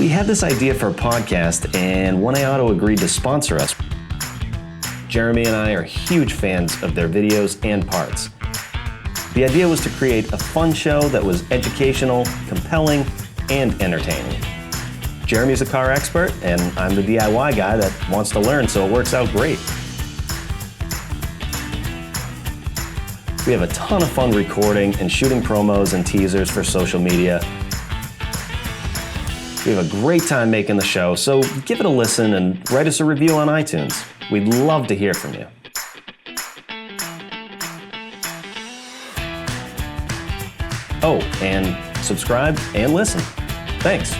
We had this idea for a podcast, and 1A Auto agreed to sponsor us. Jeremy and I are huge fans of their videos and parts. The idea was to create a fun show that was educational, compelling, and entertaining. Jeremy's a car expert, and I'm the DIY guy that wants to learn, so it works out great. We have a ton of fun recording and shooting promos and teasers for social media. We have a great time making the show, so give it a listen and write us a review on iTunes. We'd love to hear from you. Oh, and subscribe and listen. Thanks.